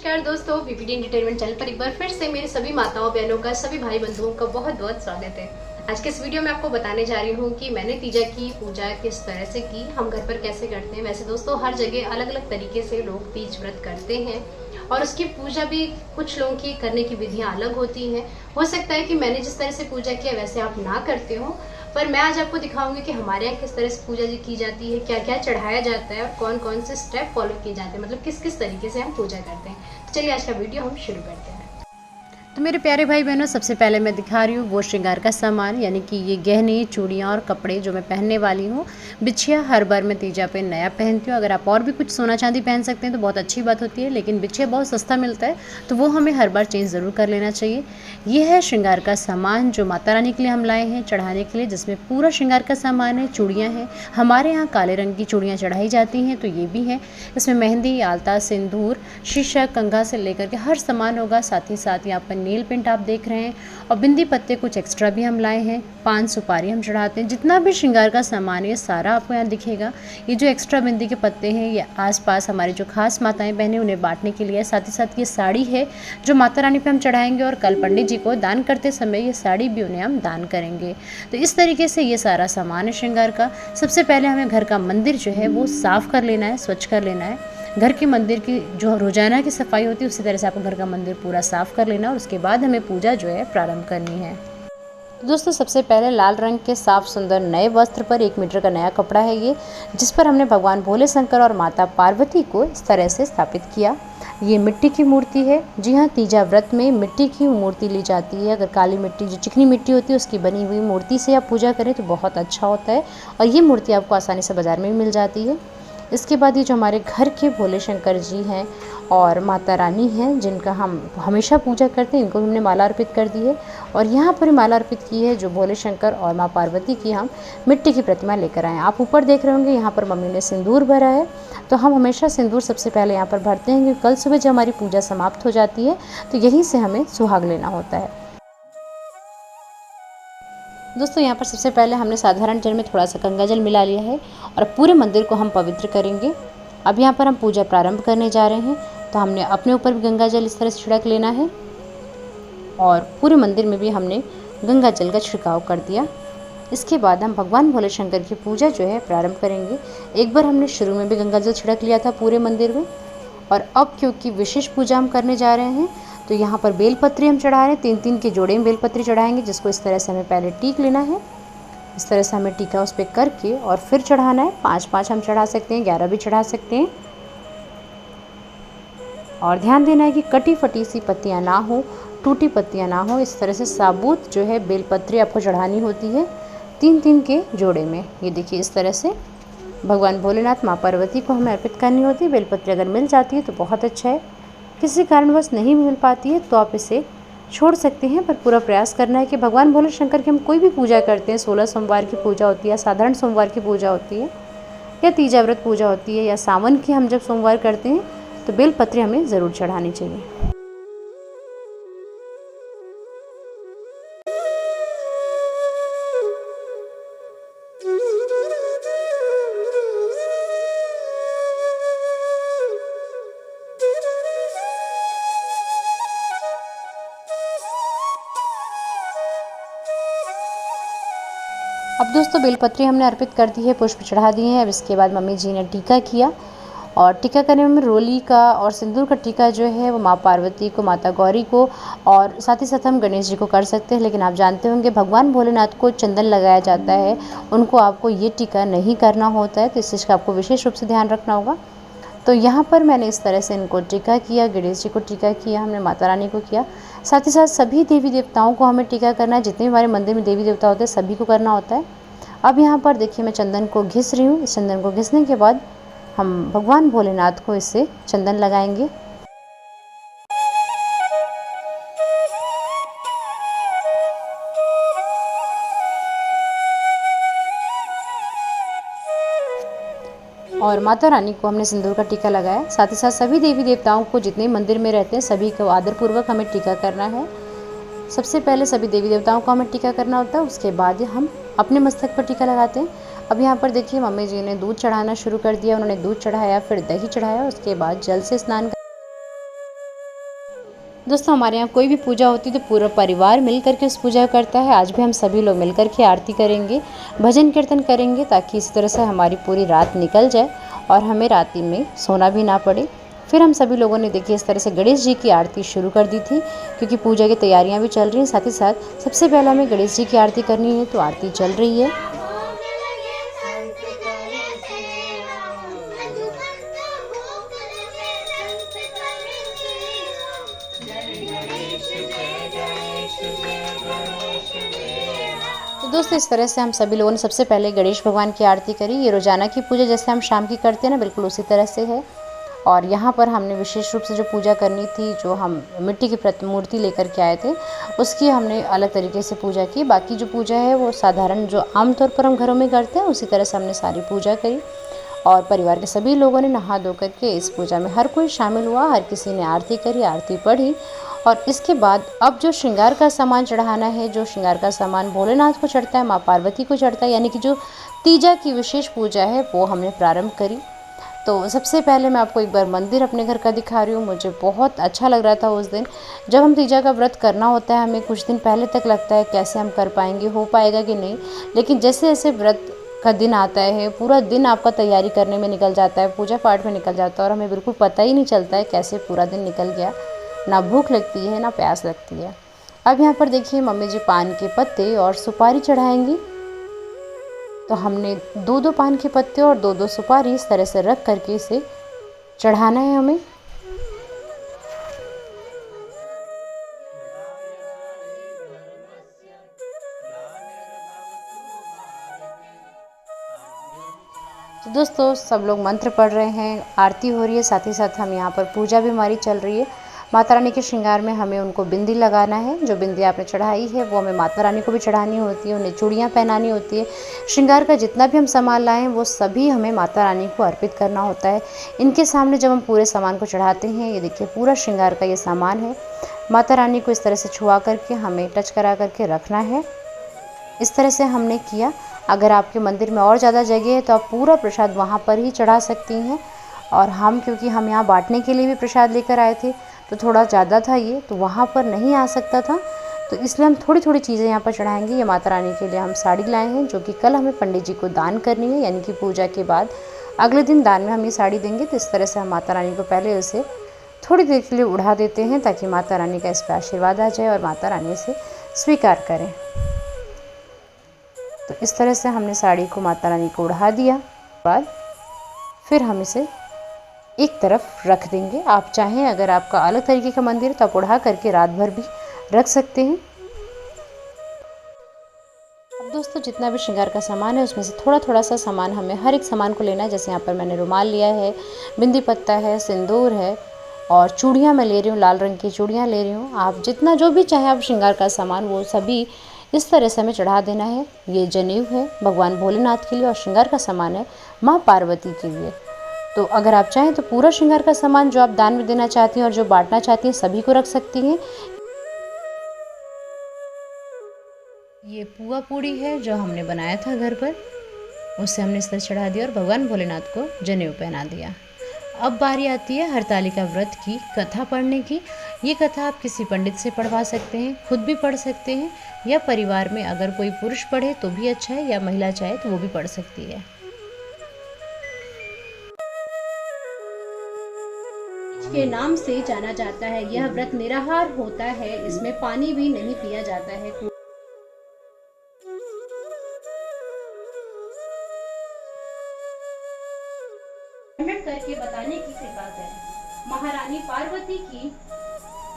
नमस्कार दोस्तों, BPD entertainment channel पर एक बार फिर से मेरे सभी माताओं बहनों का, सभी भाई बंधुओं का बहुत बहुत स्वागत है। आज के इस वीडियो में आपको बताने जा रही हूँ कि मैंने तीजा की पूजा किस तरह से की, हम घर पर कैसे करते हैं। वैसे दोस्तों हर जगह अलग अलग तरीके से लोग तीज व्रत करते हैं और उसकी पूजा भी कुछ लोगों की करने की विधियाँ अलग होती हैं। हो सकता है कि मैंने जिस तरह से पूजा किया वैसे आप ना करते हो, पर मैं आज आपको दिखाऊंगी कि हमारे यहाँ किस तरह से पूजा जी की जाती है, क्या क्या चढ़ाया जाता है और कौन कौन से स्टेप फॉलो किए जाते हैं, मतलब किस किस तरीके से हम पूजा करते हैं। तो चलिए आज का वीडियो हम शुरू करते हैं। तो मेरे प्यारे भाई बहनों, सबसे पहले मैं दिखा रही हूँ वो श्रृंगार का सामान, यानी कि ये गहने, चूड़ियाँ और कपड़े जो मैं पहनने वाली हूँ। बिछिया हर बार मैं तीजा पे नया पहनती हूँ। अगर आप और भी कुछ सोना चांदी पहन सकते हैं तो बहुत अच्छी बात होती है, लेकिन बिछिया बहुत सस्ता मिलता है तो वो हमें हर बार चेंज ज़रूर कर लेना चाहिए। ये है श्रृंगार का सामान जो माता रानी के लिए हम लाए हैं चढ़ाने के लिए, जिसमें पूरा श्रृंगार का सामान है। चूड़ियाँ हैं, हमारे यहाँ काले रंग की चूड़ियाँ चढ़ाई जाती हैं तो ये भी है। इसमें मेहंदी, आलता, सिंदूर, शीशा, कंघा से लेकर के हर सामान होगा। साथ ही साथ यहाँ पर नेल पेंट आप देख रहे हैं और बिंदी पत्ते कुछ एक्स्ट्रा भी हम लाए हैं। पान सुपारी हम चढ़ाते हैं। जितना भी श्रृंगार का सामान है सारा आपको यहाँ दिखेगा। ये जो एक्स्ट्रा बिंदी के पत्ते हैं ये आसपास हमारे जो खास माताएं बहनें उन्हें बांटने के लिए। साथ ही साथ ये साड़ी है जो माता रानी पे हम चढ़ाएंगे और कल पंडित जी को दान करते समय ये साड़ी भी उन्हें हम दान करेंगे। तो इस तरीके से ये सारा सामान है श्रृंगार का। सबसे पहले हमें घर का मंदिर जो है वो साफ़ कर लेना है, स्वच्छ कर लेना है। घर के मंदिर की जो रोजाना की सफाई होती है उसी तरह से आपको घर का मंदिर पूरा साफ़ कर लेना और उसके बाद हमें पूजा जो है प्रारंभ करनी है। दोस्तों सबसे पहले लाल रंग के साफ सुंदर नए वस्त्र पर 1 मीटर का नया कपड़ा है ये, जिस पर हमने भगवान भोले शंकर और माता पार्वती को इस तरह से स्थापित किया। ये मिट्टी की मूर्ति है। जी हाँ, तीजा व्रत में मिट्टी की मूर्ति ली जाती है। अगर काली मिट्टी जो चिकनी मिट्टी होती है उसकी बनी हुई मूर्ति से आप पूजा करें तो बहुत अच्छा होता है और ये मूर्ति आपको आसानी से बाज़ार में भी मिल जाती है। इसके बाद ये जो हमारे घर के भोले शंकर जी हैं और माता रानी हैं जिनका हम हमेशा पूजा करते हैं, इनको हमने माला अर्पित कर दी है। और यहाँ पर माला अर्पित की है जो भोले शंकर और माँ पार्वती की हम मिट्टी की प्रतिमा लेकर आए हैं। आप ऊपर देख रहे होंगे यहाँ पर मम्मी ने सिंदूर भरा है, तो हम हमेशा सिंदूर सबसे पहले यहाँ पर भरते हैं क्योंकि कल सुबह जब हमारी पूजा समाप्त हो जाती है तो यहीं से हमें सुहाग लेना होता है। दोस्तों यहाँ पर सबसे पहले हमने साधारण जल में थोड़ा सा गंगा जल मिला लिया है और पूरे मंदिर को हम पवित्र करेंगे। अब यहाँ पर हम पूजा प्रारंभ करने जा रहे हैं तो हमने अपने ऊपर भी गंगा जल इस तरह से छिड़क लेना है और पूरे मंदिर में भी हमने गंगा जल का छिड़काव कर दिया। इसके बाद हम भगवान भोले शंकर की पूजा जो है प्रारंभ करेंगे। एक बार हमने शुरू में भी गंगा जल छिड़क लिया था पूरे मंदिर में और अब क्योंकि विशेष पूजा हम करने जा रहे हैं तो यहाँ पर बेलपत्री हम चढ़ा रहे हैं। 3-3 के जोड़े में बेलपत्री चढ़ाएंगे, जिसको इस तरह से हमें पहले टीक लेना है। इस तरह से हमें टीका उस पर करके और फिर चढ़ाना है। 5-5 हम चढ़ा सकते हैं, 11 भी चढ़ा सकते हैं। और ध्यान देना है कि कटी फटी सी पत्तियाँ ना हो, टूटी पत्तियाँ ना हो। इस तरह से साबुत जो है बेलपत्री आपको चढ़ानी होती है 3-3 के जोड़े में। ये देखिए इस तरह से भगवान भोलेनाथ माँ पार्वती को हमें अर्पित करनी होती है। बेलपत्री अगर मिल जाती है तो बहुत अच्छा है, किसी कारणवश नहीं मिल पाती है तो आप इसे छोड़ सकते हैं, पर पूरा प्रयास करना है कि भगवान भोले शंकर की हम कोई भी पूजा करते हैं, 16 सोमवार की पूजा होती है, साधारण सोमवार की पूजा होती है या तीजा व्रत पूजा होती है या सावन की हम जब सोमवार करते हैं तो बेलपत्री हमें ज़रूर चढ़ानी चाहिए। अब दोस्तों बेलपत्री हमने अर्पित कर दी है, पुष्प चढ़ा दिए हैं। अब इसके बाद मम्मी जी ने टीका किया और टीका करने में रोली का और सिंदूर का टीका जो है वो माँ पार्वती को, माता गौरी को और साथ ही साथ हम गणेश जी को कर सकते हैं। लेकिन आप जानते होंगे भगवान भोलेनाथ को चंदन लगाया जाता है, उनको आपको ये टीका नहीं करना होता है, तो इस चीज़ का आपको विशेष रूप से ध्यान रखना होगा। तो यहाँ पर मैंने इस तरह से इनको टीका किया, गणेश जी को टीका किया, हमने माता रानी को किया। साथ ही साथ सभी देवी देवताओं को हमें टीका करना है। जितने भी हमारे मंदिर में देवी देवता होते हैं सभी को करना होता है। अब यहाँ पर देखिए मैं चंदन को घिस रही हूँ। इस चंदन को घिसने के बाद हम भगवान भोलेनाथ को इससे चंदन लगाएंगे। और माता रानी को हमने सिंदूर का टीका लगाया। साथ ही साथ सभी देवी देवताओं को जितने मंदिर में रहते हैं सभी को आदरपूर्वक हमें टीका करना है। सबसे पहले सभी देवी देवताओं को हमें टीका करना होता है, उसके बाद हम अपने मस्तक पर टीका लगाते हैं। अब यहाँ पर देखिए मम्मी जी ने दूध चढ़ाना शुरू कर दिया। उन्होंने दूध चढ़ाया, फिर दही चढ़ाया, उसके बाद जल से स्नान दोस्तों हमारे यहाँ कोई भी पूजा होती है तो पूरा परिवार मिल करके उस पूजा करता है। आज भी हम सभी लोग मिल कर के आरती करेंगे, भजन कीर्तन करेंगे, ताकि इस तरह से हमारी पूरी रात निकल जाए और हमें रात में सोना भी ना पड़े। फिर हम सभी लोगों ने देखिए इस तरह से गणेश जी की आरती शुरू कर दी थी, क्योंकि पूजा की तैयारियां भी चल रही हैं। साथ ही साथ सबसे पहले हमें गणेश जी की आरती करनी है, तो आरती चल रही है। तो दोस्तों इस तरह से हम सभी लोगों ने सबसे पहले गणेश भगवान की आरती करी। ये रोज़ाना की पूजा जैसे हम शाम की करते हैं ना, बिल्कुल उसी तरह से है। और यहाँ पर हमने विशेष रूप से जो पूजा करनी थी, जो हम मिट्टी की मूर्ति लेकर के आए थे, उसकी हमने अलग तरीके से पूजा की। बाकी जो पूजा है वो साधारण जो आमतौर पर हम घरों में करते हैं उसी तरह से हमने सारी पूजा करी। और परिवार के सभी लोगों ने नहा धो करके इस पूजा में हर कोई शामिल हुआ, हर किसी ने आरती करी, आरती पढ़ी। और इसके बाद अब जो श्रृंगार का सामान चढ़ाना है, जो श्रृंगार का सामान भोलेनाथ को चढ़ता है, माँ पार्वती को चढ़ता है, यानी कि जो तीजा की विशेष पूजा है वो हमने प्रारंभ करी। तो सबसे पहले मैं आपको एक बार मंदिर अपने घर का दिखा रही हूँ। मुझे बहुत अच्छा लग रहा था उस दिन। जब हम तीजा का व्रत करना होता है, हमें कुछ दिन पहले तक लगता है कैसे हम कर पाएंगे, हो पाएगा कि नहीं, लेकिन जैसे जैसे व्रत का दिन आता है, पूरा दिन आपका तैयारी करने में निकल जाता है, पूजा पाठ में निकल जाता है, और हमें बिल्कुल पता ही नहीं चलता है कैसे पूरा दिन निकल गया। ना भूख लगती है ना प्यास लगती है। अब यहाँ पर देखिए मम्मी जी पान के पत्ते और सुपारी चढ़ाएंगी। तो हमने 2-2 पान के पत्ते और 2-2 सुपारी इस तरह से रख करके इसे चढ़ाना है हमें। तो दोस्तों सब लोग मंत्र पढ़ रहे हैं, आरती हो रही है, साथ ही साथ हम यहाँ पर पूजा भी हमारी चल रही है। माता रानी के श्रृंगार में हमें उनको बिंदी लगाना है। जो बिंदी आपने चढ़ाई है वो हमें माता रानी को भी चढ़ानी होती है, उन्हें चूड़ियाँ पहनानी होती है। श्रृंगार का जितना भी हम सामान लाएं वो सभी हमें माता रानी को अर्पित करना होता है। इनके सामने जब हम पूरे सामान को चढ़ाते हैं, ये देखिए पूरा श्रृंगार का ये सामान है, माता रानी को इस तरह से छुआ करके हमें टच करा करके रखना है। इस तरह से हमने किया। अगर आपके मंदिर में और ज़्यादा जगह है तो आप पूरा प्रसाद वहाँ पर ही चढ़ा सकती हैं। और क्योंकि हम यहाँ बांटने के लिए भी प्रसाद लेकर आए थे, तो थोड़ा ज़्यादा था ये, तो वहाँ पर नहीं आ सकता था, तो इसलिए हम थोड़ी थोड़ी चीज़ें यहाँ पर चढ़ाएंगे। ये माता रानी के लिए हम साड़ी लाए हैं, जो कि कल हमें पंडित जी को दान करनी है, यानी कि पूजा के बाद अगले दिन दान में हम ये साड़ी देंगे। तो इस तरह से हम माता रानी को पहले उसे थोड़ी देर के लिए उड़ा देते हैं, ताकि माता रानी का इस पर आशीर्वाद आ जाए और माता रानी इसे स्वीकार करें। तो इस तरह से हमने साड़ी को माता रानी को उड़ा दिया। बाद फिर हम इसे एक तरफ रख देंगे। आप चाहें, अगर आपका अलग तरीके का मंदिर है तो आप उड़ा करके रात भर भी रख सकते हैं। अब दोस्तों जितना भी श्रृंगार का सामान है उसमें से थोड़ा थोड़ा सा सामान हमें हर एक सामान को लेना है। जैसे यहाँ पर मैंने रुमाल लिया है, बिंदी पत्ता है, सिंदूर है, और चूड़ियाँ मैं ले रही हूँ, लाल रंग की चूड़ियाँ ले रही हूँ। आप जितना जो भी चाहें आप श्रृंगार का सामान वो सभी इस तरह से हमें चढ़ा देना है। ये जनेऊ है भगवान भोलेनाथ के लिए, और श्रृंगार का सामान है माँ पार्वती के लिए। तो अगर आप चाहें तो पूरा श्रृंगार का सामान जो आप दान में देना चाहती हैं और जो बांटना चाहती हैं सभी को रख सकती हैं। ये पुआ पूड़ी है जो हमने बनाया था घर पर, उससे हमने इस तरह चढ़ा दिया और भगवान भोलेनाथ को जनेऊ पहना दिया। अब बारी आती है हरतालिका व्रत की कथा पढ़ने की। ये कथा आप किसी पंडित से पढ़वा सकते हैं, खुद भी पढ़ सकते हैं, या परिवार में अगर कोई पुरुष पढ़े तो भी अच्छा है, या महिला चाहे तो वो भी पढ़ सकती है। के नाम से जाना जाता है। यह व्रत निराहार होता है, इसमें पानी भी नहीं पिया जाता है। करके बताने की कृपा करें। महारानी पार्वती की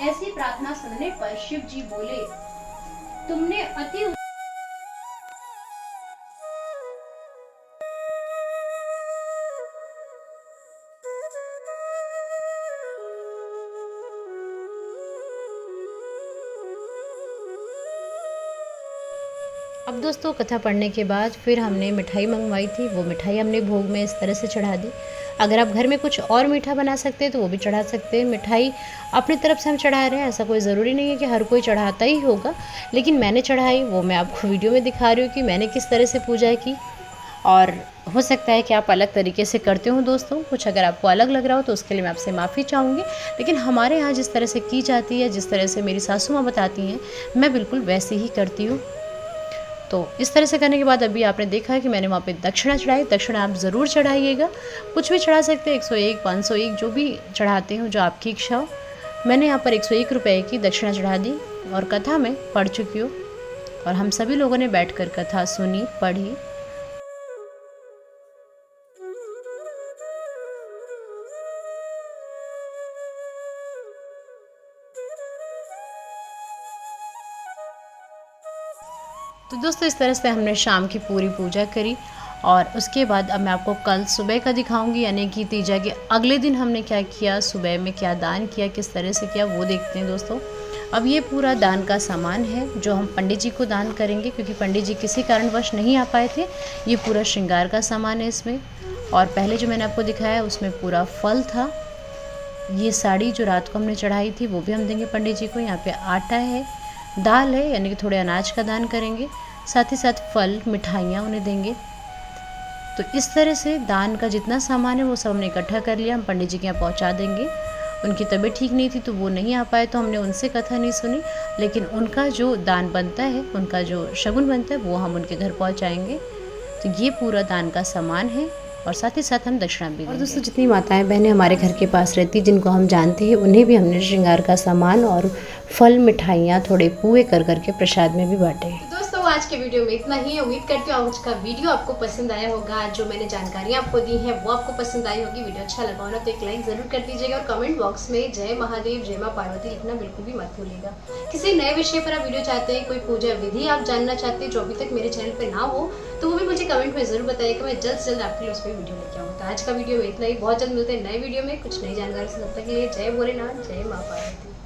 ऐसी प्रार्थना सुनने पर शिव जी बोले, तुमने अति अब दोस्तों कथा पढ़ने के बाद फिर हमने मिठाई मंगवाई थी, वो मिठाई हमने भोग में इस तरह से चढ़ा दी। अगर आप घर में कुछ और मीठा बना सकते हैं तो वो भी चढ़ा सकते हैं। मिठाई अपनी तरफ से हम चढ़ा रहे हैं, ऐसा कोई ज़रूरी नहीं है कि हर कोई चढ़ाता ही होगा, लेकिन मैंने चढ़ाई वो मैं आपको वीडियो में दिखा रही हूँ कि मैंने किस तरह से पूजा की। और हो सकता है कि आप अलग तरीके से करते हो दोस्तों, कुछ अगर आपको अलग लग रहा हो तो उसके लिए मैं आपसे माफ़ी चाहूँगी। लेकिन हमारे यहाँ जिस तरह से की जाती है, जिस तरह से मेरी सासू माँ बताती हैं, मैं बिल्कुल वैसे ही करती हूँ। तो इस तरह से करने के बाद अभी आपने देखा है कि मैंने वहाँ पे दक्षिणा चढ़ाई। दक्षिणा आप ज़रूर चढ़ाइएगा, कुछ भी चढ़ा सकते हैं, 101, 501 जो भी चढ़ाते हो, जो आपकी इच्छा हो। मैंने यहाँ पर 101 रुपये की दक्षिणा चढ़ा दी और कथा में पढ़ चुकी हूँ और हम सभी लोगों ने बैठकर कथा सुनी, पढ़ी। तो दोस्तों इस तरह से हमने शाम की पूरी पूजा करी और उसके बाद अब मैं आपको कल सुबह का दिखाऊंगी, यानी कि तीजा के अगले दिन हमने क्या किया, सुबह में क्या दान किया, किस तरह से किया, वो देखते हैं दोस्तों। अब ये पूरा दान का सामान है जो हम पंडित जी को दान करेंगे, क्योंकि पंडित जी किसी कारणवश नहीं आ पाए थे। ये पूरा श्रृंगार का सामान है इसमें। और पहले जो मैंने आपको दिखाया उसमें पूरा फल था। ये साड़ी जो रात को हमने चढ़ाई थी वो भी हम देंगे पंडित जी को। यहाँ पे आटा है, दाल है, यानी कि थोड़े अनाज का दान करेंगे, साथ ही साथ फल, मिठाइयाँ उन्हें देंगे। तो इस तरह से दान का जितना सामान है वो सब हमने इकट्ठा कर लिया, हम पंडित जी के यहाँ पहुँचा देंगे। उनकी तबीयत ठीक नहीं थी तो वो नहीं आ पाए, तो हमने उनसे कथा नहीं सुनी, लेकिन उनका जो दान बनता है, उनका जो शगुन बनता है वो हम उनके घर पहुँचाएँगे। तो ये पूरा दान का सामान है और साथ ही साथ हम दक्षिणा भी देंगे। और दोस्तों जितनी माताएं बहनें हमारे घर के पास रहती, जिनको हम जानते हैं, उन्हें भी हमने श्रृंगार का सामान और फल, मिठाइयाँ, थोड़े पुए कर करके प्रसाद में भी बांटे। दोस्तों आज के वीडियो में इतना ही। उम्मीद करती हूँ आज का वीडियो आपको पसंद आया होगा। जो मैंने जानकारियाँ आपको दी हैं वो आपको पसंद आई होगी। वीडियो अच्छा लगा हो ना तो एक लाइक जरूर कर दीजिएगा और कमेंट बॉक्स में जय महादेव, जय माँ पार्वती लिखना बिल्कुल भी मत भूलिएगा। किसी नए विषय पर आप वीडियो चाहते हैं, कोई पूजा विधि आप जानना चाहते हैं जो अभी तक मेरे चैनल पर ना हो, तो वो भी मुझे कमेंट में जरूर बताइएगा। मैं जल्द से जल्द आपके लिए उस पर वीडियो लेके आऊँगा। तो आज का वीडियो में इतना ही। बहुत जल्द मिलते हैं नए वीडियो में कुछ नई जानकारी से। तब तक के लिए जय भोलेनाथ, जय माँ पार्वती।